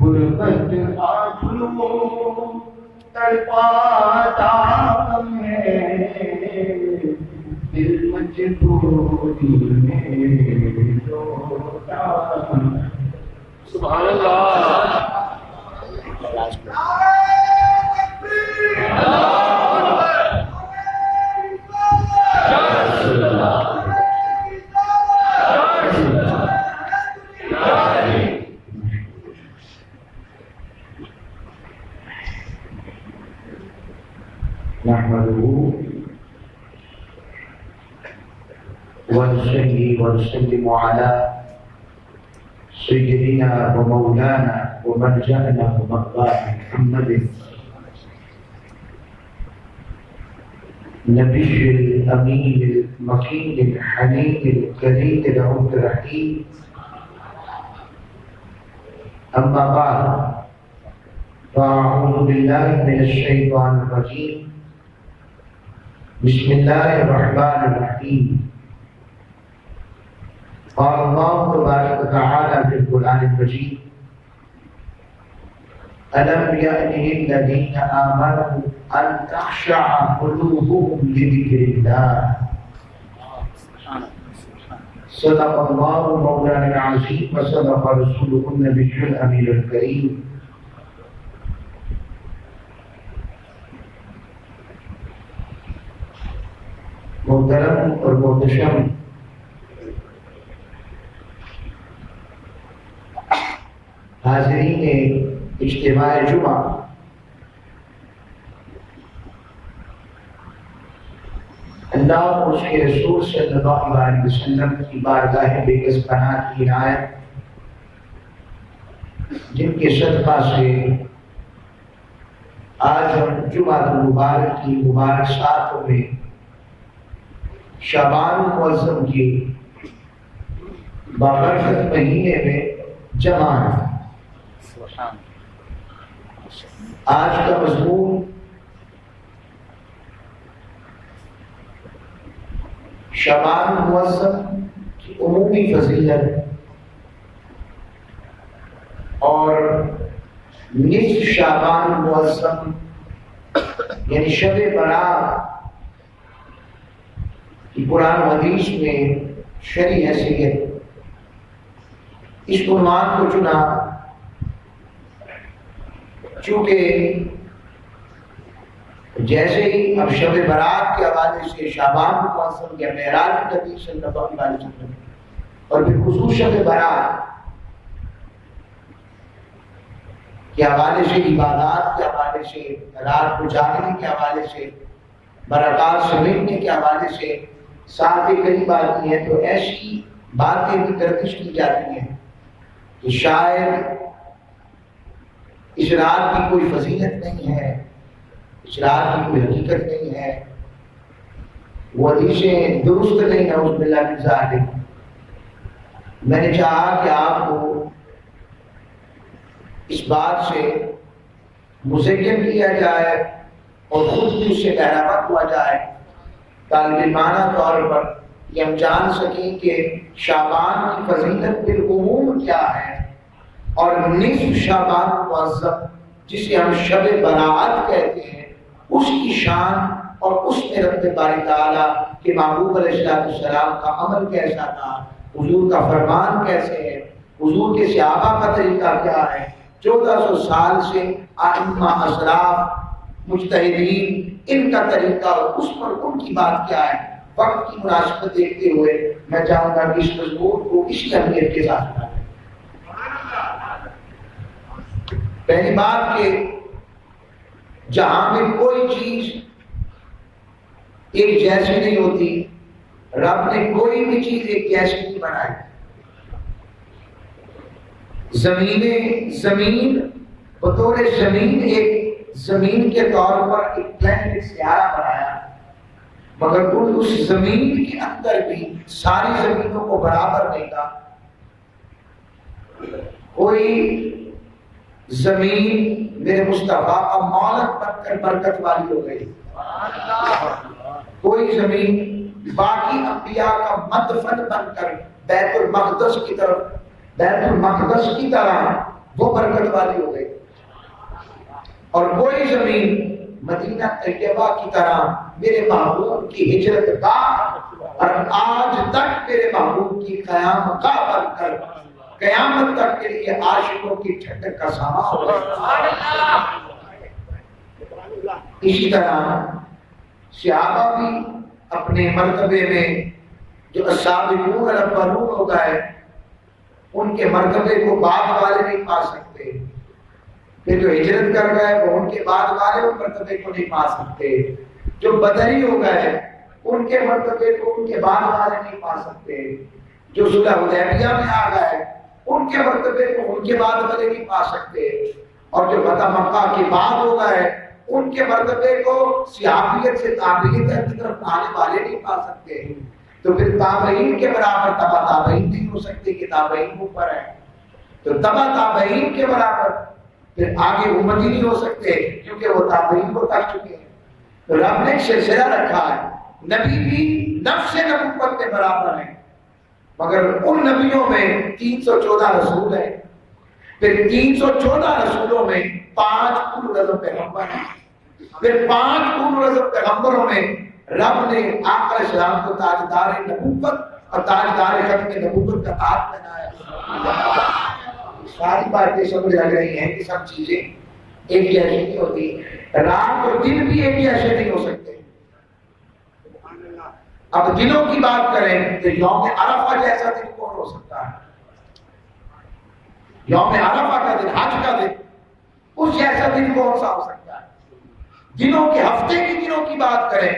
غربت آنسو تڑپاتا ہے، دل مجبوری میں روتا ہے۔ سبحان اللہ۔ نحمده ونصلي ونسلم على سيدنا ومولانا وملجأنا ومأوانا محمد النبي الأمين المكين الحنين الكريم الرؤوف الرحيم. أما بعد فأعوذ بالله من الشيطان الرجيم. بسم الله الرحمن الرحيم. قال الله تبارك وتعالى في القرآن المجيد: ألم يأن الذين آمنوا أن تخشع قلوبهم لذكر الله. صدق الله مولانا العظيم وصدق رسوله النبي الأمين الكريم. محترم اور محتشم حاضرین اجتماع جمعہ، اللہ اور اس کے رسول صلی اللہ علیہ وسلم کی بارگاہ بے کس پناہ کی عنایت، جن کے صدقہ سے آج ہم جمعہ المبارک کی مبارک ساعتوں میں شعبان معظم کی بابرکت مہینے میں جمع ہے۔ آج کا مضمون شعبان معظم کی عمومی فضیلت اور نصف شعبان معظم یعنی شب برات کی قرآن و حدیث میں شرعی حیثیت، اس عنوان کو چنا چونکہ جیسے ہی اب شب برات کے حوالے سے شعبان معظم یا معراج نبی صلی اللہ علیہ وسلم اور بالخصوص شب برات کے حوالے سے، عبادات کے حوالے سے، رات کو جاگنے کے حوالے سے، برکات سمیٹنے کے حوالے سے ساتھ قریب آتی ہیں، تو ایسی باتیں بھی گردش کی جاتی ہیں کہ شاید اس رات کی کوئی فضیلت نہیں ہے، اس رات کی کوئی حقیقت نہیں ہے، وہ حدیثیں درست نہیں، نعوذ باللہ من ذالک۔ میں نے چاہا کہ آپ کو اس بات سے مذکر کیا جائے اور خود بھی اس سے بہرہ ہوا جائے، طالب علمانہ طور پر یہ ہم جان سکیں کہ شعبان کی فضیلت بالعموم کیا ہے، اور نصف شعبان معظم جسے ہم شب برات کہتے ہیں، اس کی شان اور اس میں رب باری تعالیٰ کے محبوب علیہ السلام کا عمل کیسا تھا، حضور کا فرمان کیسے ہے، حضور کے صحابہ کا طریقہ کیا ہے، 1400 سال سے ائمہ اسلاف مجتہدین ان کا طریقہ اور اس پر ان کی بات کیا ہے، وقت کی مناسبت دیکھتے ہوئے میں چاہوں گا کہ اس مضمون کو اسی اہمیت کے ساتھ کریں۔ پہلی بات کہ جہاں میں کوئی چیز ایک جیسی نہیں ہوتی، رب نے کوئی بھی چیز ایک جیسی نہیں بنائی۔ زمین بطور زمین ایک زمین کے طور پر ایک پلانٹ سیارہ بنایا، مگر اس زمین کے اندر بھی ساری زمینوں کو برابر نہیں تھا۔ کوئی زمین میرے مصطفیٰ کا مولد بن کر برکت والی ہو گئی، کوئی زمین باقی انبیاء کا مدفن بن کر بیت المقدس کی طرف بیت المقدس کی طرح وہ برکت والی ہو گئی، اور کوئی زمین مدینہ طیبہ کی طرح میرے محبوب کی ہجرت کا اور آج تک میرے محبوب کی قیام کا بن کر قیامت تک کے لیے عاشقوں کی ٹھنڈک کا سامان ہو گئی۔ اسی طرح صحابہ بھی اپنے مرتبے میں جو السابقون الاولون ہو گئے، ان کے مرتبے کو بعد والے نہیں پا سکتے، پھر جو ہجرت کر گئے وہ ان کے بعد والے ان مرتبے کو نہیں پا سکتے، جو بدری ہو گئے ان کے مرتبے کو ان کے بعد والے نہیں پا سکتے، جو صلح حدیبیہ میں آ گئے ان کے مرتبے کو ان کے بعد والے نہیں پا سکتے، اور جو فتح مکہ کے بعد ہو گئے ان کے مرتبے کو صحابیت سے تابعین کی طرف آنے والے نہیں پا سکتے، تو پھر تابعین کے برابر تبع تابعین نہیں ہو سکتے کہ تابعین اوپر ہے، تو تبع تابعین کے برابر پھر آگے امتی نہیں ہو سکتے کیونکہ وہ تابعین کو تک چکے ہیں۔ تو رب نے ایک سلسلہ رکھا ہے، نبی بھی نفس نبوت کے برابر ہیں، مگر ان نبیوں میں 314 رسول ہیں، پھر 314 رسولوں میں 5 اولو العزم پیغمبر ہیں، پھر 5 اولو العزم پیغمبروں میں رب نے آقا علیہ السلام کو تاجدار نبوت اور تاجدار ختم نبوت کا تاج پہنایا۔ ساری باتیں سمجھ آ رہی ہیں کہ سب چیزیں ایک جیسی نہیں ہوتی، رات اور دن بھی ایک جیسے نہیں ہو سکتے۔ اب دنوں کی بات کریں تو یوم عرفہ جیسا دن کون ہو سکتا ہے؟ یوم عرفہ کا دن، حج کا دن، اس جیسا دن کون سا ہو سکتا ہے؟ دنوں کے ہفتے کے دنوں کی بات کریں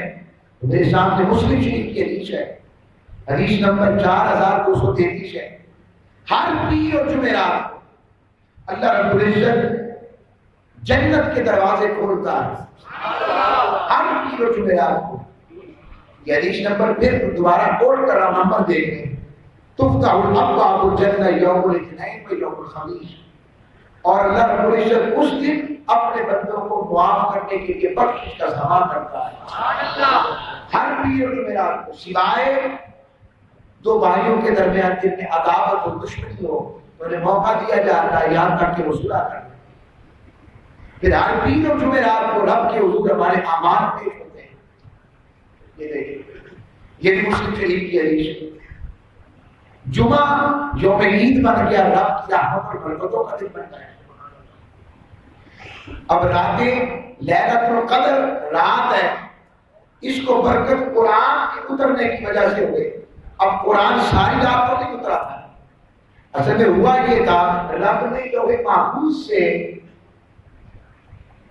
تو میرے سامنے مسلم شریف کی حدیث ہے، حدیث نمبر 4233 ہے، ہر پیر اور جمعرات کو اللہ رب العزت جنت کے دروازے کھولتا ہے، ہر پیر اور جمعرات کو۔ یہ حدیث نمبر پھر دوبارہ کوٹ کر رہا ہوں، نمبر دیکھیں، تفتح الابواب الجنہ یوم الاثنین و یوم الخمیس، اور اللہ رب العزت اس دن اپنے بندوں کو معاف کرنے کے لیے بخشش کا سامان کرتا ہے، ہر پیر اور جمعرات کو، سوائے دو بھائیوں کے درمیان جن میں عداوت اور دشمنی ہو تو انہیں موقع دیا جاتا ہے یہاں تک کہ وہ صلح کر لیں۔ پھر ہر پیر اور جمعرات کو رب کے حضور ہمارے اعمال پیش ہوتے ہیں۔ یہ دیکھیں، یہ بھی مسلم شریف کی حدیث ہے۔ جمعہ یوم عید بن گیا، رب کی رحمت اور برکتوں کا دن بن گیا۔ اب راتیں لیلۃ القدر رات ہے، اس کو برکت قرآن کے اترنے کی وجہ سے ہو گئی۔ اب قرآن ساری رات کو نہیں اترا تھا، اصل میں ہوا یہ تھا رب نے لوح محفوظ سے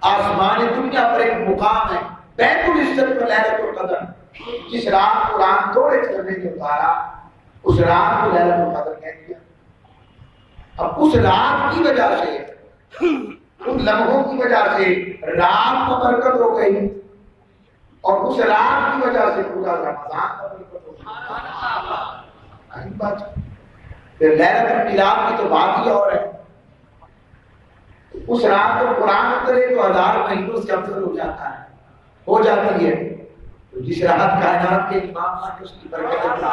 آسمان دنیا پر ایک مقام ہے بیت العزت پر لیلۃ القدر، جس رات قرآن تھوڑے چلنے میں اتارا اس رات کو لیلۃ القدر کہہ دیا۔ اب اس رات کی وجہ سے، ان لمحوں کی وجہ سے رات کو برکت ہو گئی، اور اس رات کی وجہ سے پورا رمضان کا برکت ہو گئی۔ پھر لیلۃ القدر کی تو بات ہی اور ہے، اس رات کو قرآن اترے تو 1000 مہینوں سے افضل ہو جاتا ہے، ہو جاتی ہے، تو جس رات کائنات کے امام نے اس کی برکت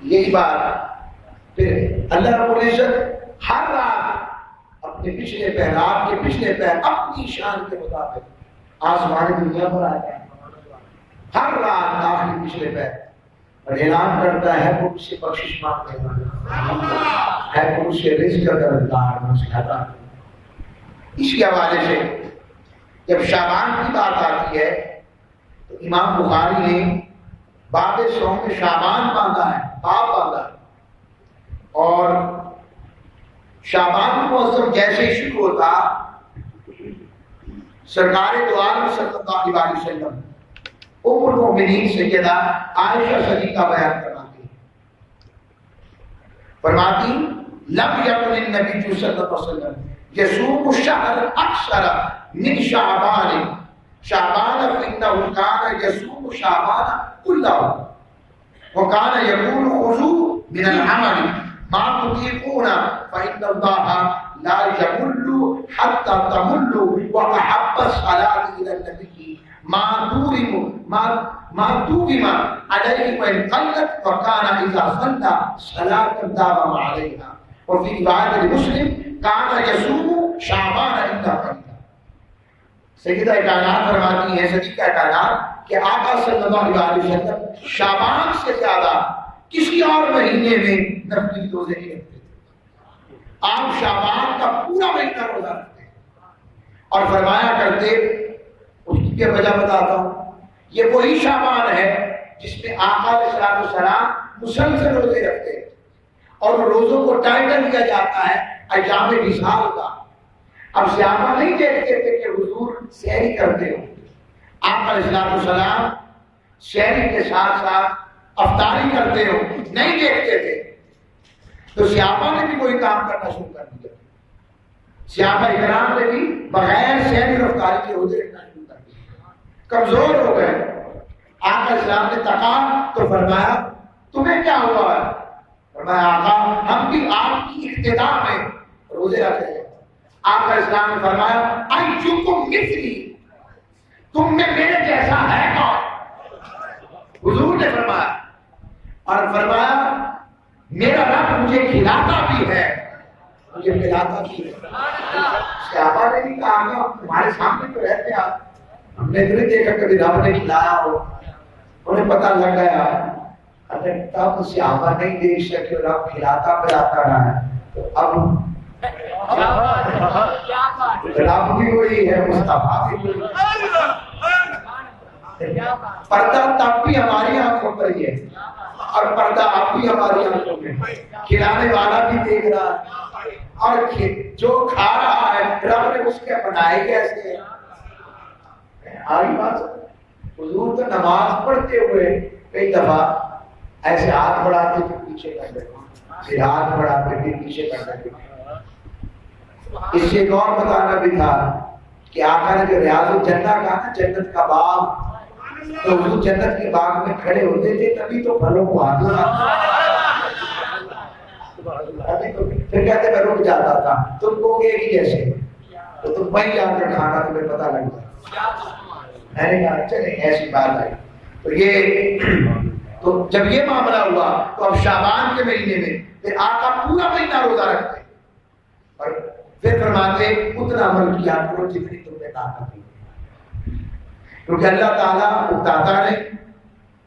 یہی بات۔ پھر اللہ رب العزت ہر رات اپنے پچھلے پہر، رات کے پچھلے پہر اپنی شان کے مطابق آسمان دنیا پر آتا ہے، ہر رات آخری پچھلے پہر، اور اعلان کرتا ہے وہ مجھ سے بخشش مانگنے والا ہے، وہ مجھ سے رزق کا درجدار، مجھ سے عطا۔ اس کے حوالے سے جب شعبان کی بات آتی ہے تو امام بخاری نے باب صوم شعبان باندھا ہے، باب باندھا ہے، اور شعبان موسم جیسے ہی شروع ہوتا سرکار دو عالم صلی اللہ علیہ وسلم ام المؤمنین سیدہ عائشہ صدیقہ بیان کرواتی فرماتی لم یکن النبی صلی اللہ علیہ وسلم یصوم الشهر اکثر من شعبان شعبان فإنه كان يصوم شعبان كله وكان يقول خذوا من العمل ما تطيقون فإن الله لا يمل حتى تملوا وأحب الصلاة إلى النبي ما ما دوما عليه وإن قلت وكان إذا صلى صلاة داوم عليها وفي رواية لمسلم كان يصوم شعبان إلا قليلا. سیدہ کائنات فرماتی ہیں صدیقہ کائنات کہ آقا صلی اللہ علیہ وسلم شعبان سے زیادہ کسی اور مہینے میں نفلی روزے نہیں رکھتے تھے. آپ شعبان کا پورا مہینہ روزہ رکھتے اور فرمایا کرتے، اس کی کیا وجہ بتاتا ہوں، یہ وہی شعبان ہے جس میں آقا علیہ السلام مسلسل روزے رکھتے ہیں اور روزوں کو ٹائٹل دیا جاتا ہے ایام وصال کا. اب صحابہ نہیں دیکھتے تھے کہ حضور سحری کرتے ہو، آقا علیہ السلام سحری کے ساتھ ساتھ افطاری کرتے ہو، نہیں دیکھتے تھے. تو صحابہ نے بھی کوئی کام کرنا شروع کر دیا. صحابہ اکرام نے بھی بغیر سحری اور افطاری کے روزے رکھنا شروع کر دیا، کمزور ہو گئے. آقا علیہ السلام نے تکا تو فرمایا تمہیں کیا ہوا ہے؟ فرمایا آقا ہم بھی آپ کی اقتدا میں روزے رکھ رہے ہیں. آقا علیہ السلام نے فرمایا ایکم مثلی، تم میں میرے جیسا ہے کون؟ حضور نے فرمایا اور فرمایا میرا رب مجھے کھلاتا بھی ہے مجھے پلاتا بھی ہے. صحابہ نے بھی کہا کہ تمہارے سامنے تو رہتے آپ، ہم نے نہیں دیکھا کبھی رب نے کھلایا ہو. انہیں پتہ لگ گیا اگر تب صحابہ نہیں دیکھ سکے رب کھلاتا پلاتا رہا ہے تو اب رب بھی وہی ہے، مصطفیٰ بھی وہی ہے. پردہ تب بھی ہماری آنکھوں پر ہی ہے اور پردہ اب بھی ہماری آنکھوں میں. کھلانے والا بھی دیکھ رہا ہے اور جو کھا رہا ہے رب نے اس کے بنائے کیسے. آگے بات حضور تو نماز پڑھتے ہوئے کئی دفعہ ایسے ہاتھ بڑھاتے پھر پیچھے کر دیتے، پھر ہاتھ بڑھاتے پھر پیچھے کر دیتے. اس سے ایک اور بتانا بھی تھا کہ آقا نے جو ریاض الجنہ کہا نا، جنت کا باغ، تو حضور جنت کے باغ میں کھڑے ہوتے تھے تبھی تو پھلوں کو ہاتھ پھر کہتے میں رک جاتا تھا. تم کو گے ہی ایسے تو تم وہیں جا کر کھانا تمہیں پتہ لگ جائے. میں نے کہا چلے ایسی بات آئی. تو جب یہ معاملہ ہوا تو اب شعبان کے مہینے میں پھر آقا پورا مہینہ روزہ رکھتے اور پھر فرماتے اتنا عمل کیا کرو جتنی تم نے طاقت دی، کیونکہ اللہ تعالیٰ اکتاتا نہیں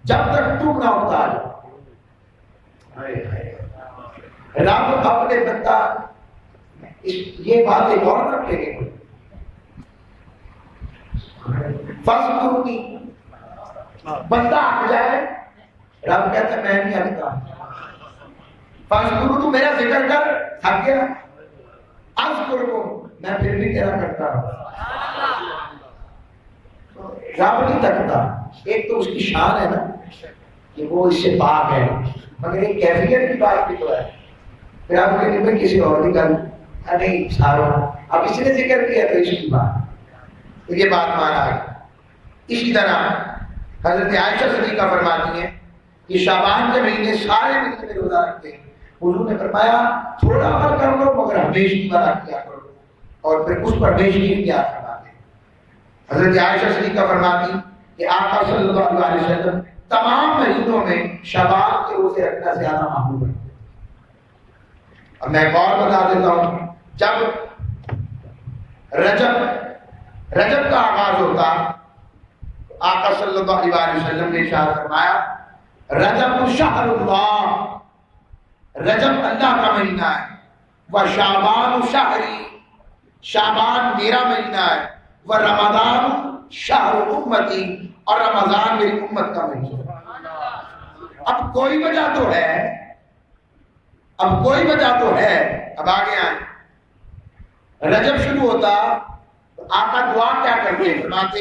جب تک تم نہ اکتا جاؤ. رب اپنے بندہ یہ بات ایک اور رکھے گے، فَاذْكُرُونِي، بندہ اک جائے رب کہتا ہے میں نہیں اکتا. فَاذْكُرُونِي، میرا ذکر کر، تھک گیا، اذکرکم، میں پھر بھی تیرا کرتا ہوں. رب نہیں تھکتا. ایک تو اس کی شان ہے نا کہ وہ اس سے پاک ہے، مگر ایک کیفیت کی بات بھی تو ہے. پھر آپ کے لیے کسی اور کی گل نہیں ساروں اب اس نے ذکر کیا تو اس کی بات، تو یہ بات مانا ہے. اسی طرح حضرت عائشہ صدیقہ فرماتی ہیں کہ شعبان کے مہینے سارے مہینے میں روزہ رکھتے ہیں. حضور نے فرمایا تھوڑا عمل کر لو مگر ہمیشہ برا کیا کرو، اور پھر اس پر ہمیشہ کیا فرماتے. حضرت عائشہ صدیقہ فرماتی کہ آقا صلی اللہ علیہ وسلم تمام مہینوں میں شعبان کے روزے رکھنا زیادہ معمول ہے. اب میں ایک اور بتا دیتا ہوں، جب رجب کا آغاز ہوتا آقا صلی اللہ علیہ وسلم نے ارشاد فرمایا رجب شہر اللہ، رجب اللہ کا مہینہ ہے، وشعبان شہری، شعبان میرا مہینہ ہے، ورمضان شہر امتی، اور رمضان میری امت کا مہینہ ہے. اب کوئی وجہ تو ہے، اب آگے آئیں. رجب شروع ہوتا تو آقا دعا کیا کرتے فرماتے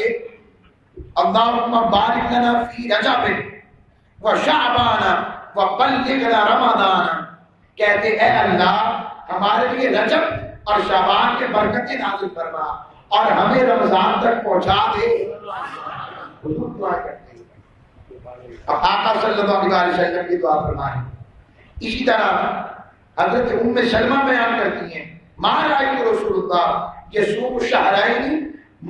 اللہم بارک لنا فی رجب وشعبان وبلغنا رمضان. کہتے اے اللہ ہمارے لیے رجب اور شعبان کے برکتیں نازل فرما اور ہمیں رمضان تک پہنچا دے. حضور دعا کرتے ہیں. اب آقا صلی اللہ علیہ وسلم کی دعا فرمائیں. اسی طرح حضرت ام سلمہ بیان کرتی ہیں ما رأیت رسول اللہ یصوم شہرین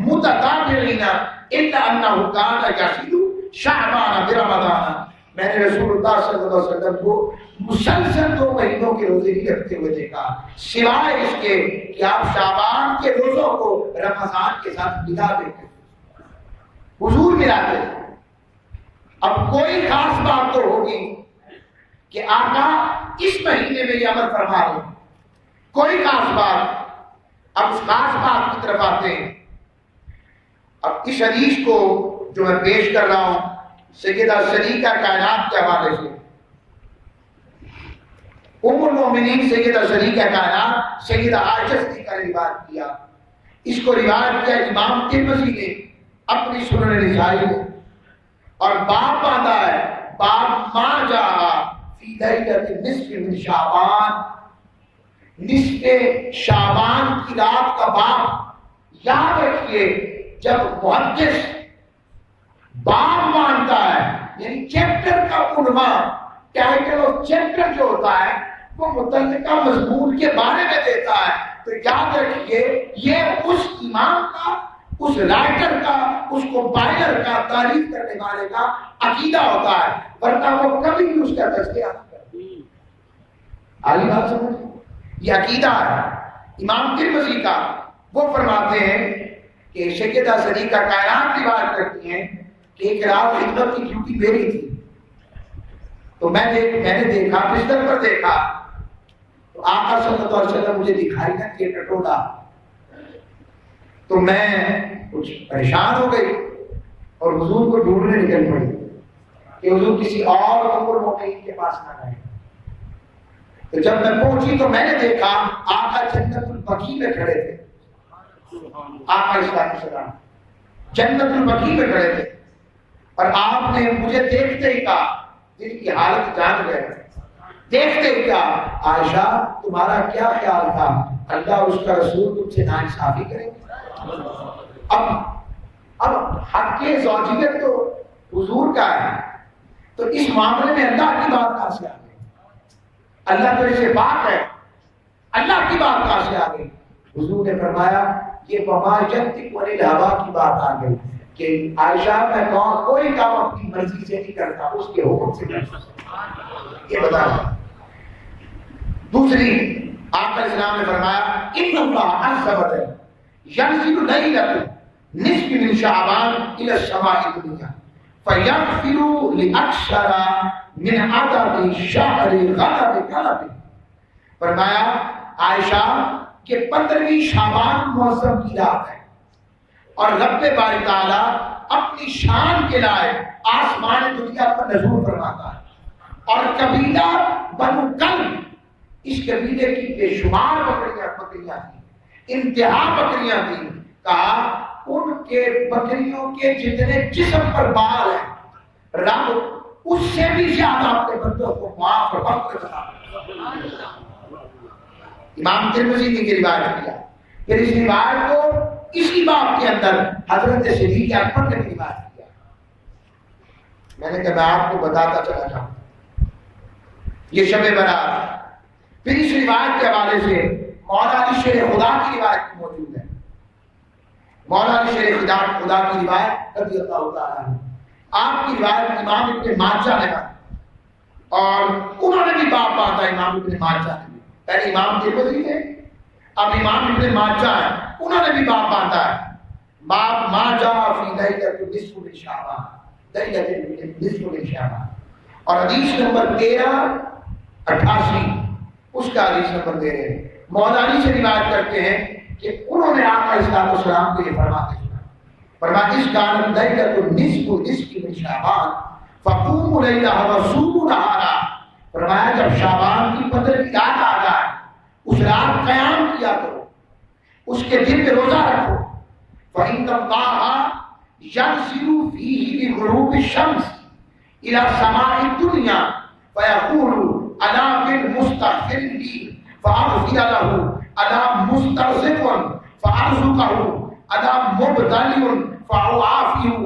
متتابعین الا انہ کان یصل شعبان برمضان، میں نے رسول اللہ صلی اللہ علیہ وسلم کو مسلسل 2 مہینوں کے روزے نہیں رکھتے ہوئے دیکھا، سوائے اس کے کہ آپ شعبان کے روزوں کو رمضان کے ساتھ ملا دیتے، حضور ملاتے۔ اب کوئی خاص بات تو ہوگی کہ آقا اس مہینے میں یہ عمل فرما رہے ہیں، کوئی خاص بات۔ اب اس خاص بات کی طرف آتے ہیں۔ اب اس حدیث کو جو میں پیش کر رہا ہوں سیدہ شریکہ کائنات کے حوالے سے، ام المومنین سیدہ شریکہ کائنات سیدہ عائشہ صدیقہ نے روایت کیا۔ اس کو روایت کیا امام ترمذی نے اپنی سنن نسائی میں، اور باب باندھا ہے باب ما جاء فی لیلۃ النصف من شعبان، نصف شعبان کی رات کا باب۔ یاد رکھیے جب محدث باب مانتا ہے یعنی چیپٹر کا عنوان، ٹائٹل آف چیپٹر جو ہوتا ہے وہ متعلقہ مضمون کے بارے میں دیتا ہے، تو یاد رکھیے یہ اس امام کا، اس رائٹر کا، اس کمپائلر کا، تعریف کرنے والے کا عقیدہ ہوتا ہے، ورنہ وہ کبھی بھی اس کا تذکرہ نہیں کرتا۔ عالی بات سمجھ، یہ عقیدہ ہے امام ترمذی کا۔ وہ فرماتے ہیں کہ سیدہ شریکہ کائنات روایت کرتی ہیں کہ ایک رات خدمت کی ڈیوٹی میری تھی، تو میں نے دیکھا، بستر پر دیکھا تو آقا صلی اللہ علیہ وسلم مجھے دکھائی نہ کہ ٹٹولا، تو میں کچھ پریشان ہو گئی اور حضور کو ڈھونڈنے نکل پڑی کہ حضور کسی اور عمر موقعین کے پاس نہ گئے۔ تو جب میں پہنچی تو میں نے دیکھا آقا جنت البقیع میں کھڑے تھے، آقا علیہ السلام جنت البقیع میں کھڑے تھے، اور آپ نے مجھے دیکھتے ہی کہا، جن کی حالت جان گئے، دیکھتے ہی کہا عائشہ تمہارا کیا خیال تھا اللہ اور اس کا رسول تم سے ناانصافی کریں گے؟ اب حق زوجیت تو حضور کا ہے، تو اس معاملے میں اللہ کی بات کہاں سے آ گئی؟ اللہ تو اسے بات ہے، اللہ کی بات کہاں سے آ گئی؟ حضور نے فرمایا یہ وما ينطق عن الهوى کی بات آ گئی کہ عائشہ میں کوئی کام اپنی مرضی سے نہیں کرتا، اس کے حکم سے کرتا۔ یہ بتا دوسری آقا اسلام نے فرمایا ان اللہ عز وجل ينزل ليلة نصف من شعبان الى السماء الدنيا فيغفر لاكثر من عدد شهر غضب قلب۔ فرمایا عائشہ کہ 15ویں شعبان موسم کی رات ہے اور رب باری تعالیٰ اپنی شان کے لائے آسمان دنیا پر نزول فرماتا ہے، اور قبیلہ بنو کلب، اس قبیلے کی بے شمار بکریاں تھیں، انتہا بکریاں تھیں، کہا ان کے بکریوں کے جتنے جسم پر بال ہیں رب اس سے بھی زیادہ اپنے بندوں کو معاف اور بخش کرتا ہے۔ امام ترمذی نے یہ روایت کیا۔ پھر اس روایت کو اسی باب کے اندر حضرت صدیق اکبر نے روایت کیا۔ میں نے کہا میں آپ کو بتاتا چلا جاؤں یہ شب برات۔ پھر اس روایت کے حوالے سے مولا علی شیر خدا کی روایت موجود ہے۔ مولا علی شیر خدا کی روایت رضی اللہ تعالیٰ عنہ، آپ کی روایت امام ابن ماجہ نے اور انہوں نے بھی باب باندھا، امام ابن ماجہ نے، پہلے امام ترمذی تھے اب امام ابن ماجہ ہیں، انہوں نے بھی باب باندھا ہے، باب ما جاء فی لیلۃ النصف من شعبان، لیلۃ النصف من شعبان، اور حدیث نمبر 1388 اس کا حدیث نمبر دے رہے ہیں۔ مولا علی سے روایت کرتے ہیں کہ انہوں نے آقا اسلام السلام کو یہ فرماتے سنا، فرمایا اس کانت لیلۃ النصف من شعبان فقوموا لیلہ وصوموا نہارا۔ فرمایا جب شعبان کی 15ویں رات آ جائے اس رات قیام کیا کرو، اس کے دن میں روزہ رکھو۔ فإن اللہ ينزل فيه بغروب الشمس إلى سماء الدنيا فيقول ألا من مستغفر لي فأغفر له، ألا مسترزق فأرزقه، ألا مبتلي فأعافيه،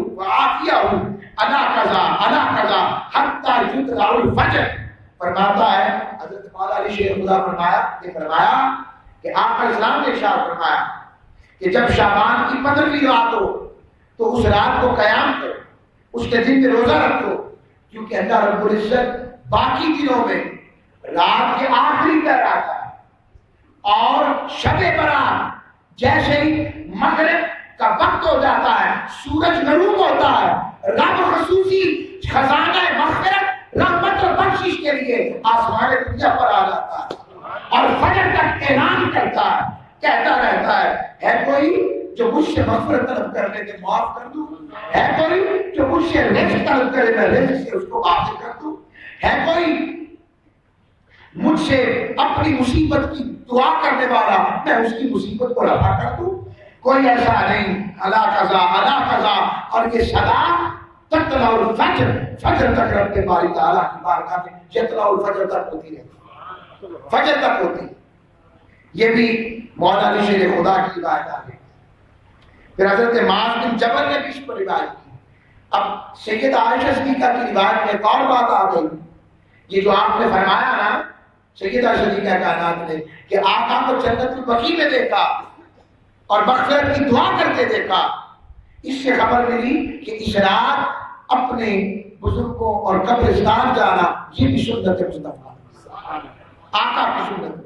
ألا كذا ألا كذا حتى يطلع الفجر۔ فرماتا ہے حضرت مولا علی شیخ خدا فرمایا کہ آقا اسلام نے ارشاد فرمایا کہ جب شعبان کی 15ویں رات ہو تو اس رات کو قیام کرو، اس کے دن میں روزہ رکھو، کیونکہ اللہ رب العزت باقی دنوں میں رات کے آخری پہر آتا ہے، اور شب برات جیسے ہی مغرب کا وقت ہو جاتا ہے، سورج غروب ہوتا ہے، رب خصوصی خزانہ مغفرت رحمت اور بخشش کے لیے آسمان دنیا پر آ جاتا ہے اور فجر تک اعلان کرتا ہے، کہتا رہتا ہے کوئی جو مجھ سے مغفرت طلب کر لے تو معاف کر دوں، ہے کوئی جو مجھ سے رزق طلب کرے میں رزق سے اس کو حاصل کر دوں، ہے کوئی مجھ سے اپنی مصیبت کی دعا کرنے والا میں اس کی مصیبت کو رفع کر دوں، کوئی ایسا نہیں، الا قضا، اور یہ صدا تطلع الفجر، فجر تک رب کے باری تعالیٰ کی بارگاہ میں یطلع الفجر تک ہوتی ہے، فجر تک ہوتی ہے۔ یہ بھی مولا علی شیر خدا کی روایت آ گئی۔ پھر حضرت معاذ بن جبل نے بھی اس پر روایت کی۔ اب سید عائشہ صدیقہ کی روایت میں ایک اور بات آ گئی، یہ جو آپ نے فرمایا نا سیدہ صدیقہ کائنات نے کہ آقا کو جنت البقیع میں دیکھا اور مغفرت کی دعا کرتے دیکھا، اس سے خبر ملی کہ اس رات اپنے بزرگوں اور قبرستان جانا یہ بھی سنت مصطفیٰ، آقا کی سنت،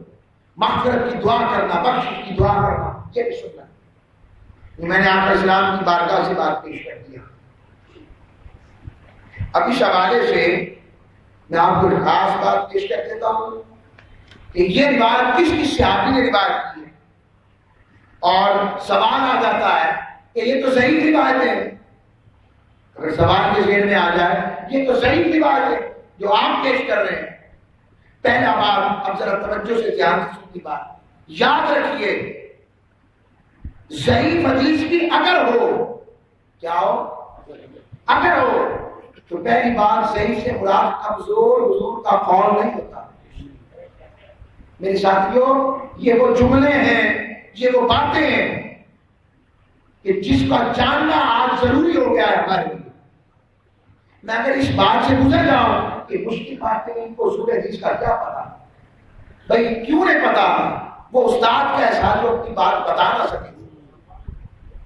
مغفرت کی دعا کرنا، بخشش کی دعا کرنا یہ بھی سنت۔ میں نے آقا اسلام کی بارگاہ سے بات پیش کر دیا۔ اب اس حوالے سے میں آپ کو ایک خاص بات پیش کر دیتا ہوں کہ یہ روایت کس صحابی نے روایت کی ہے، اور سوال آ جاتا ہے کہ یہ تو صحیح روایت ہے۔ اگر سوال کے ذہن میں آ جائے یہ تو صحیح روایت ہے جو آپ پیش کر رہے ہیں، پہلا بات اب ذرا توجہ سے دھیان سے سنی بات یاد رکھیے، ضعیف حدیث بھی اگر ہو، کیا ہو؟ اگر ہو تو پہلی بات صحیح سے مراد کمزور حضور کا قول نہیں ہوتا۔ میرے ساتھیوں، یہ وہ جملے ہیں، یہ وہ باتیں ہیں کہ جس کا جاننا آج ضروری ہو گیا ہے ہمارے لیے۔ میں اگر اس بات سے گزر جاؤں کہ مشکل باتیں ان کو اصول حدیث کا کیا پتا، بھائی کیوں نہیں پتا؟ وہ استاد کا احساس جو اپنی بات بتا نہ سکے،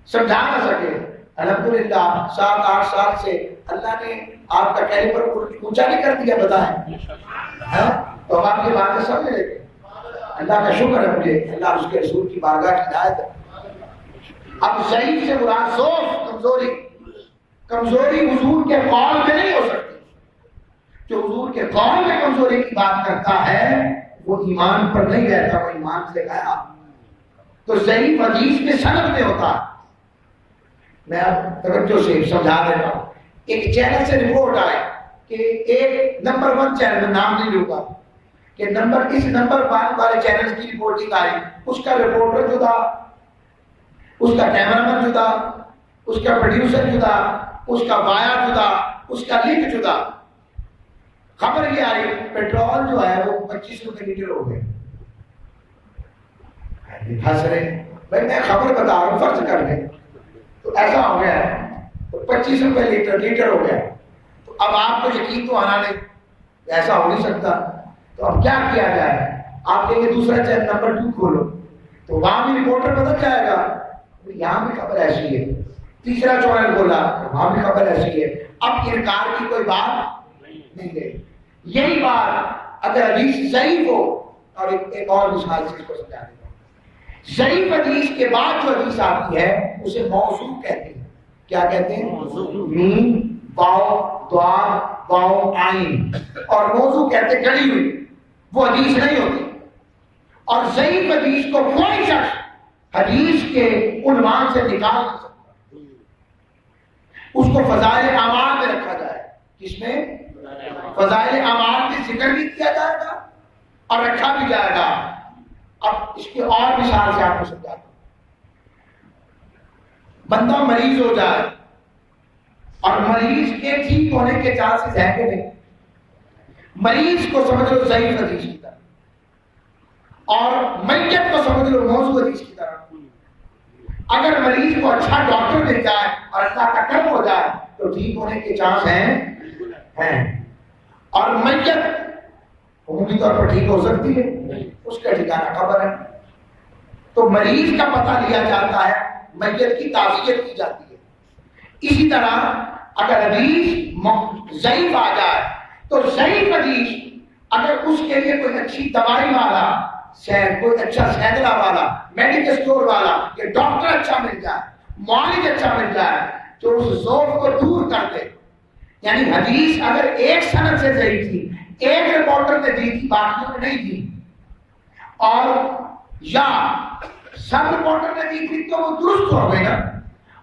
سمجھا نہ سکے۔ الحمدللہ 7-8 سال سے اللہ نے آپ کا کیلیبر اونچا نہیں کر دیا، بتائیں تو آپ کی باتیں سمجھ لیتے۔ اللہ کا شکر ہے مجھے، اللہ اس کے رسول کی بارگاہ کی ہدایت ہے۔ اب ضعیف سے مراد ضعف، کمزوری حضور کے قول میں نہیں ہو سکتی۔ جو حضور کے قول میں کمزوری کی بات کرتا ہے وہ ایمان پر نہیں رہتا، وہ ایمان سے گیا۔ تو ضعیف حدیث میں سند میں ہوتا ہے۔ میں اب توجہ سے سمجھا دیتا ہوں۔ ایک چینل سے رپورٹ آئے کہ ایک نمبر 1 چینل میں نام نہیں لوں گا کہ اس نمبر 1 والے چینل کی رپورٹنگ آئی، اس کا رپورٹر جدا، اس کا کیمرامین جدا، اس کا پروڈیوسر جدا، اس کا وایا جدا، اس کا لنک جدا۔ خبر یہ آئی پیٹرول جو ہے وہ 25 روپے لیٹر ہو گئے۔ ہنس رہے، بھائی میں خبر بتا رہا ہوں، فرض کر لیں تو ایسا ہو گیا ہے، تو 25 روپے لیٹر ہو گیا۔ تو اب آپ کو یقین تو آنا نہیں، ایسا ہو نہیں سکتا، تو اب کیا کیا جائے؟ آپ کہیں گے دوسرا چینل نمبر 2 کھولو، تو وہاں بھی رپورٹر بدل جائے گا، یہاں بھی خبر ایسی ہے۔ تیسرا چینل بولا، وہاں بھی خبر ایسی ہے۔ اب انکار کی کوئی بات نہیں ہے۔ یہی بات اگر حدیث ضعیف ہو، اور ایک اور مثال سے اس کو سمجھا دیتا ہوں، ضعیف حدیث کے بعد جو حدیث آتی ہے اسے موضوع کہتے ہیں۔ کیا کہتے ہیں؟ میم واو دعا واو عین، اور موضوع کہتے ہیں گڑی ہوئی، وہ حدیث نہیں ہوتی۔ اور ضعیف حدیث کو کوئی شخص حدیث کے عنوان سے نکال نہیں سکتا، اس کو فضائل اعمال میں رکھا جائے۔ کس میں؟ فضائل اعمال میں ذکر بھی کیا جائے گا اور رکھا بھی جائے گا۔ اب اس کی اور مثال سے آپ کو سمجھاتا ہوں۔ بندہ مریض ہو جائے اور مریض کے ٹھیک ہونے کے چانسز ہیں کہ نہیں؟ مریض کو سمجھ لو ضعیف حدیث کی طرح، اور میت کو سمجھ لو موضوع حدیث کی طرح۔ اگر مریض کو اچھا ڈاکٹر مل جائے اور اللہ کا کرم ہو جائے تو ٹھیک ہونے کے چانس ہیں، اور میت عمومی طور پر ٹھیک ہو سکتی ہے، اس کا ٹھکانہ خبر ہے۔ تو مریض کا پتہ لیا جاتا ہے، میت کی تعزیت کی جاتی ہے۔ اسی طرح اگر حدیث ضعیف آ جائے تو ضعیف حدیث اگر اس کے لیے کوئی اچھی دوائی والا کوئی اچھا سینڈلا والا میڈیکل اسٹور والا یا ڈاکٹر اچھا مل جائے معالج اچھا مل جائے تو اس ضعف کو دور کر دے. یعنی حدیث اگر ایک سند سے ضعیف تھی ایک رپورٹر نے دی تھی باقیوں نے نہیں دی اور یا سب رپورٹر نے دی تھی تو وہ درست ہو گئی نا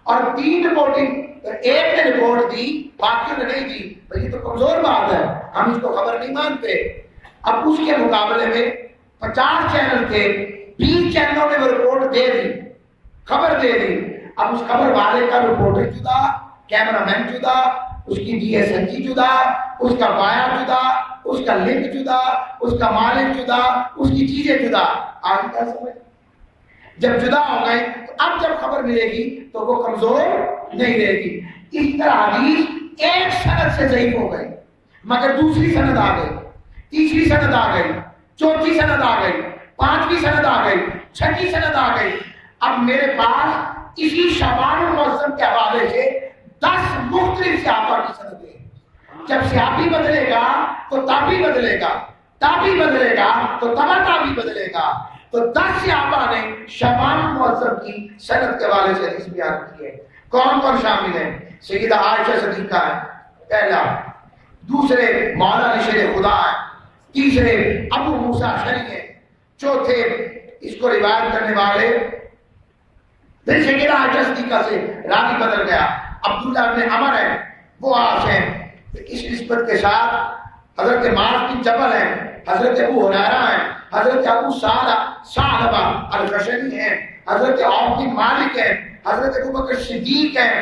اور 3 رپورٹنگ ایک نے رپورٹ دی باقیوں نے نہیں دی یہ تو کمزور بات ہے ہم اس کو خبر نہیں مانتے. اب اس کے مقابلے میں 50 چینل تھے 20 چینلوں نے وہ رپورٹ دے دی خبر دے دی. اب اس خبر والے کا رپورٹر جدا کیمرہ مین جدا اس کی ڈی ایس این جی جدا اس کا بایا جدا اس کا لنک جدا اس کا مالک جدا اس کی چیزیں جدا. آج کیا سمجھ جب جدا ہو گئے تو اب جب خبر ملے گی تو وہ کمزور نہیں رہے گی. اس طرح حدیث ایک سند سے ضعیف ہو گئی مگر دوسری سند آ گئی تیسری سند آ گئی چوتھی سند آ گئی پانچویں سند آ گئی چھٹی سند آ گئی. اب میرے پاس اسی شعبان المعظم کے حوالے سے 10 مختلف صحابہ کی سندیں. جب صحابی بدلے گا تو تابعی بدلے گا تابعی بدلے گا تو تبع تابعی بدلے گا. تو 10 صحابہ نے شعبان المعظم کی سند کے حوالے سے حدیث بیان کی ہے. کون کون شامل ہیں؟ سیدہ عائشہ صدیقہ ہے پہلا, دوسرے مولانا شیر خدا ہے, تیسرے ابو موسیٰ اشعری ہیں, چوتھے اس کو روایت کرنے والے پھر سیدہ عائشہ صدیقہ سے راوی بدل گیا عبداللہ بن عمر ہے وہ آس ہیں. اس نسبت کے ساتھ حضرت معاذ بن جبل ہیں, حضرت ابو ہریرہ ہیں, حضرت ابو ثعلبہ الخشنی ہیں, حضرت عوف بن مالک ہیں, حضرت ابو بکر صدیق ہیں,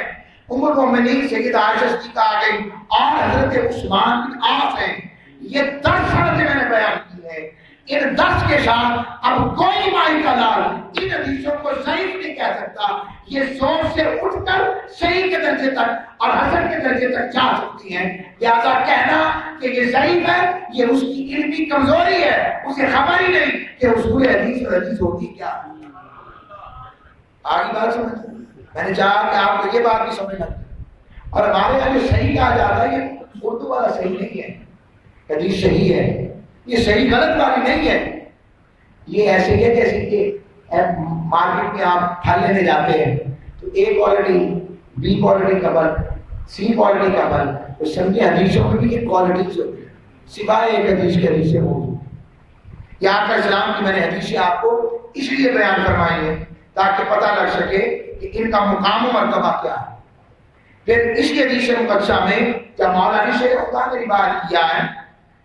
ام المؤمنین سیدہ عائشہ صدیقہ آ گئی اور حضرت عثمان بن عاص ہیں. یہ 10 سندیں میں نے بیان کی ہیں. ان 10 کے ساتھ اب کوئی مائی کا لال ان حدیثوں کو ضعیف نہیں کہہ سکتا. یہ 100 سے اٹھ کر صحیح کے درجے تک اور حسن کے درجے تک جا سکتی ہیں. لہذا کہنا کہ یہ ضعیف ہے یہ اس کی علمی کمزوری ہے, اسے خبر ہی نہیں کہ اصول حدیث اور حدیث ہوتی کیا. آگے بات سمجھ میں نے چاہا کہ آپ کو یہ بات بھی سمجھ لگتی اور ہمارے یہاں جو صحیح کہا جاتا ہے یہ اردو والا صحیح نہیں ہے. حدیث صحیح ہے یہ صحیح غلط والی نہیں ہے. یہ ایسے ہے جیسے کہ مارکیٹ میں آپ پھل لینے جاتے ہیں تو اے کوالٹی بی کوالٹی کا پھل سی کوالٹی کا پھل تو سمجھے حدیثوں میں بھی یہ کوالٹیز ہوتی ہے سوائے ایک حدیث کے حدیث سے موجود. یہاں کا اسلام کی میں نے حدیثیں آپ کو اس لیے بیان فرمائی ہیں تاکہ پتہ لگ سکے کہ ان کا مقام و مرتبہ کیا ہے. پھر اس کی حدیث مقدسہ میں جب مولانا شیخ خدا نے روایت کیا ہے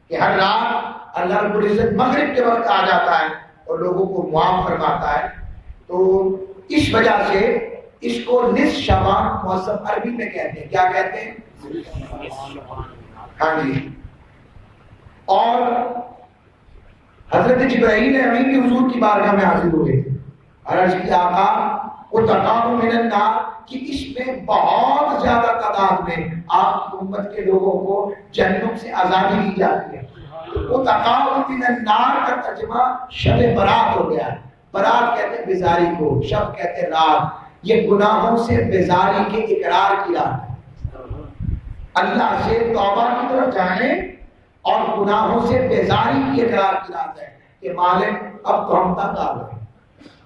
کہ ہر رات اللہ رب العزت مغرب کے وقت آ جاتا ہے اور لوگوں کو معاف فرماتا ہے تو اس وجہ سے اس کو نصف شعبان معظم عربی میں کہتے ہیں. کیا کہتے ہیں؟ ہاں جی. اور حضرت جبرائیل امین بھی حضور کی بارگاہ میں حاضر ہوئے عرض کی آقا اتقام من النار کہ اس میں بہت زیادہ تعداد میں آپ کی امت کے لوگوں کو جہنم سے آزادی دی جاتی ہے. اتقام من النار کا ترجمہ شب برات ہو گیا. برات کہتے ہیں بیزاری کو, شب کہتے ہیں رات. یہ گناہوں سے بیزاری کے اقرار کی رات ہے. اللہ سے توبہ کی طرف جانے اور گناہوں سے بیزاری کی اقرار کی رات ہے کہ مالک اب تو ہم تک آ گئے,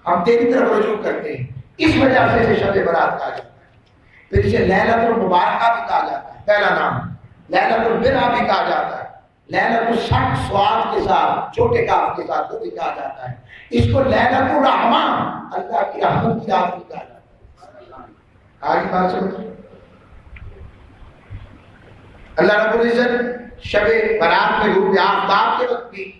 ہم تیری طرف رجوع کرتے ہیں. اس وجہ سے اسے شب برات کہا جاتا ہے. پھر اسے لیلۃ المبارکہ بھی کہا جاتا ہے, پہلا نام. لیلۃ البرہ بھی کہا جاتا ہے, لیلۃ الشق سواد کے ساتھ چھوٹے کاف کے ساتھ بھی کہا جاتا ہے. اس کو لیلۃ الرحمہ اللہ کی رحمت کی رات بھی کہا جاتا ہے. آج بات سمجھ. اللہ رب العزت شب برات میں غروب آفتاب کے وقت بھی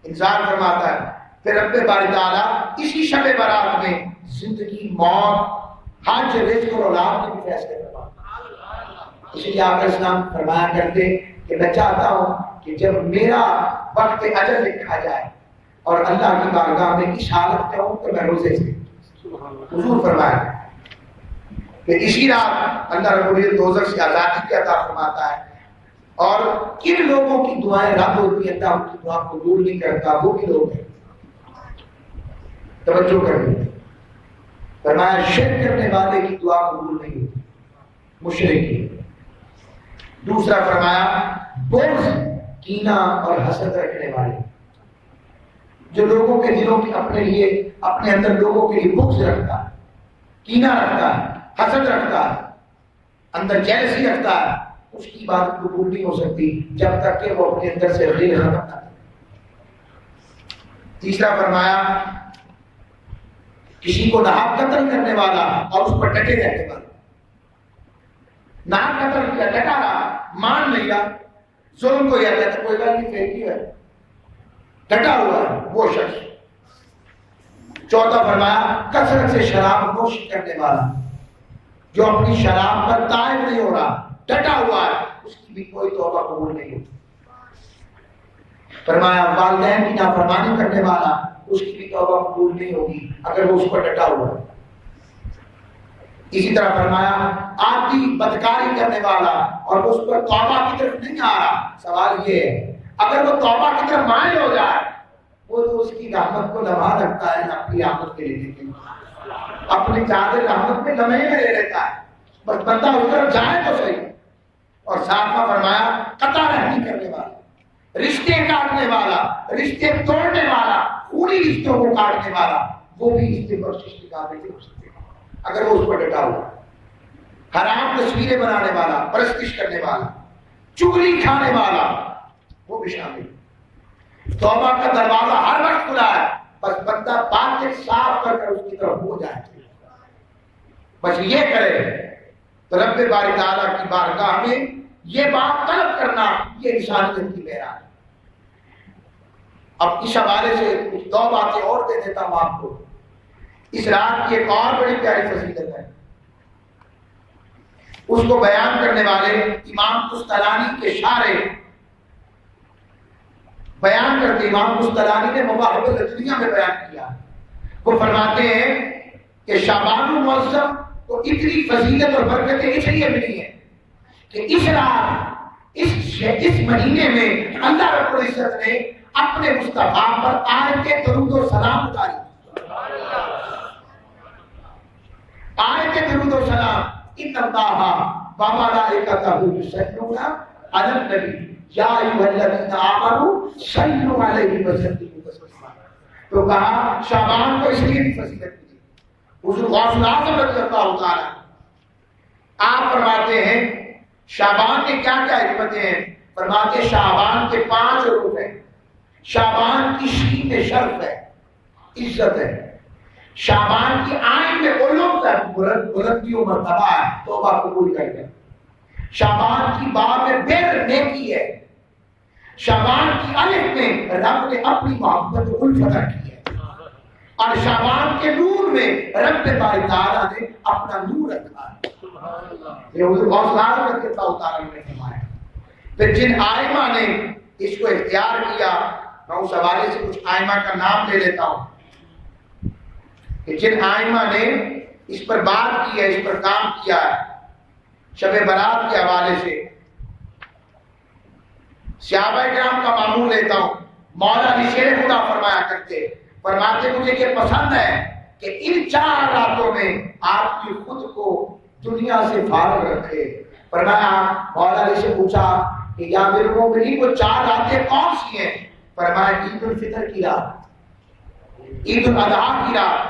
انذار فرماتا ہے. پھر رب باری تعالیٰ اسی شب برات میں زندگی موت حج رزق اور اولاد کے بھی فیصلے فرماتا ہے. اسی لیے آپ اسلام فرمایا کرتے کہ میں چاہتا ہوں کہ جب میرا وقت اجل لکھا جائے اور اللہ کی بارگاہ میں اس حالت میں ہوں تو میں روزے سے. حضور فرمایا کہ اسی رات اللہ رب العزت دوزخ سے آزادی کی عطا فرماتا ہے اور کن لوگوں کی دعائیں رد ہوتی ہیں اللہ ان کی دعا کو قبول نہیں کرتا. وہ بھی لوگ ہیں, توجہ کریں. فرمایا شرک کرنے والے کی دعا قبول نہیں ہوتی, مشرک کی. دوسرا فرمایا بغض، کینہ اور حسد رکھنے والے، جو لوگوں کے دلوں کے اپنے لیے، اپنے اندر لوگوں کے لیے بغض رکھتا ہے، کینہ رکھتا ہے، حسد رکھتا ہے، اندر جیلسی رکھتا ہے، اس کی بات قبول نہیں ہو سکتی جب تک کہ وہ اپنے اندر سے غیر ختم نہ کرے۔ تیسرا فرمایا کسی کو ناحق قتل کرنے والا اور اس پر ڈٹے رہنے والا، ناحق قتل کیا، ڈٹا رہا، مان نہیں رہا، ظلم کو یاد ہے کوئی گل نہیں، پھینکی ہے، ڈٹا ہوا ہے وہ شخص۔ چوتھا فرمایا کثرت سے شراب نوش کرنے والا، جو اپنی شراب پر طائب نہیں ہو رہا، ڈٹا ہوا ہے، اس کی بھی کوئی توبہ قبول نہیں ہوتی۔ فرمایا والدین کی نافرمانی کرنے والا، اس کی بھی توبہ قبول نہیں ہوگی اگر وہ اس پر ڈٹا ہوا ہے۔ اسی طرح فرمایا عادی بدکاری کرنے والا اور اس پر توبہ کی طرف نہیں آ رہا، سوال یہ ہے اگر وہ توبہ کی طرف مائل ہو جائے، وہ تو اس کی رحمت کو لمحہ رکھتا ہے اپنی رحمت کے لیے، اپنی چادر رحمت میں لمحے میں لے لیتا ہے، بس بندہ اس طرف جائے تو صحیح۔ اور ساتواں فرمایا قطع رحمی کرنے والا، رشتے کاٹنے والا، رشتے توڑنے والا، خونی رشتوں کو کاٹنے والا، وہ بھی رشتے بخشش کے قابل نہیں ہو سکتے اگر وہ اس پر ڈٹا ہوا۔ حرام تصویریں بنانے والا، پرستش کرنے والا، چغلی کھانے والا، وہ بھی شامل۔ توبہ کا دروازہ ہر وقت کھلا ہے، بس بندہ باطن صاف کر کر اس کی طرف ہو جائے، بس یہ کرے تو رب باری تعالیٰ کی بارگاہ میں یہ بات طلب کرنا، یہ انسانیت کی معیار ہے۔ اب اس حوالے سے کچھ دو باتیں اور دے دیتا ہوں آپ کو۔ اس رات کی ایک اور بڑی پیاری فضیلت ہے، اس کو بیان کرنے والے امام قسطلانی کے شارح بیان کرتے، امام قسطلانی نے مواہب الدنیا میں بیان کیا، وہ فرماتے ہیں کہ شعبان المعظم کو اتنی فضیلت اور برکتیں اس لیے ملی ہیں کہ اس رات، اس مہینے میں اللہ رب العزت نے اپنے مصطفیٰ پر آیت درود و سلام اتاری۔ آیت درود و سلام، ان اللہ و ملائکتہ یصلون علی النبی یا ایھا الذین آمنوا صلوا علیہ وسلموا تسلیما۔ تو کہا شعبان کو اس لیے بھی فضیلت ملی۔ حضور غوث اعظم رضی اللہ تعالی آپ فرماتے ہیں شعبان کے کیا کیا حکمتیں ہیں؟ فرماتے شعبان کے 5 روپ ہیں۔ شعبان کی شین میں شرف ہے، عزت ہے۔ شعبان کی آئین میں علوم ہے، بلندی و مرتبہ ہے، توبہ قبول کر کے۔ شعبان کی با میں بر نیکی ہے۔ شعبان کی الف میں رب نے اپنی محبت و الفت رکھی ہے، اور شعبان کے نور میں رب باری تعالیٰ نے اپنا نور رکھا ہے۔ یہ حضور غوث اعظم رضی اللہ تعالیٰ نے فرمایا۔ پھر جن آئمہ نے اس کو اختیار کیا، میں اس حوالے سے کچھ آئمہ کا نام لے لیتا ہوں کہ جن آئمہ نے اس پر بات کی ہے، اس پر کام کیا ہے۔ شب برات کے حوالے سے صحابہ کرام کا معمول لیتا ہوں۔ مولا علی شیر خدا فرمایا کرتے، فرماتے مجھے یہ پسند ہے کہ ان 4 راتوں میں آپ کی خود کو دنیا سے فارغ رکھے۔ فرمایا مولا علی سے پوچھا کہ یا میرے مومنین وہ 4 راتیں کون سی ہیں؟ فرمایا عید الفطر کی رات، عید الاضحیٰ کی رات،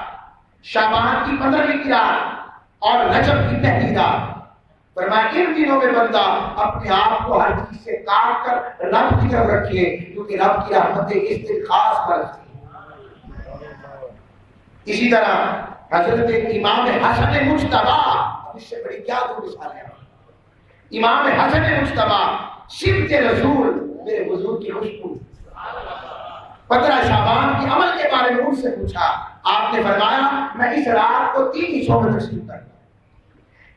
شعبان کی 15ویں کی رات اور رجب کی پہلی رات۔ فرمایا ان دنوں میں بندہ اپنے آپ کو ہر چیز سے کاٹ کر رب کی طرف رکھے، کیونکہ رب کی رحمتیں اس دن خاص برستی ہیں۔ اسی طرح حضرت امام حسن مجتبی، اس سے بڑی کیا دو مثالیں ہیں۔ امام حسن مجتبی سمت رسول، میرے حضور کی خوشبو۔ 15 شعبان کی عمل کے بارے میں ان سے پوچھا، آپ نے فرمایا میں اس رات کو 3 حصوں میں تقسیم کرتا ہوں۔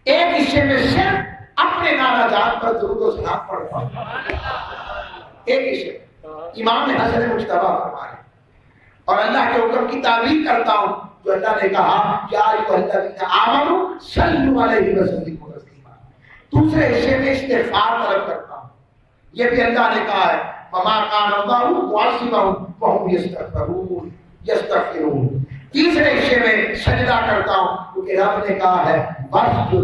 ایک حصے میں صرف اپنے نانا جان پر درود و سلام پڑھتا ہوں، ایک حصے امام حسن مجتبی فرمائے، اور اللہ کے حکم کی تعبیر کرتا ہوں جو اللہ نے کہا یا ایھا الذین آمنوا صلوا علیہ وسلموا تسلیما۔ دوسرے حصے میں استغفار طلب کرتا ہوں، یہ بھی اللہ نے کہا ہے وما کان اللہ معذبهم وهم یستغفرون۔ تیسرے حصے میں سجدہ کرتا ہوں کیونکہ رب نے کہا ہے واسجد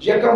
1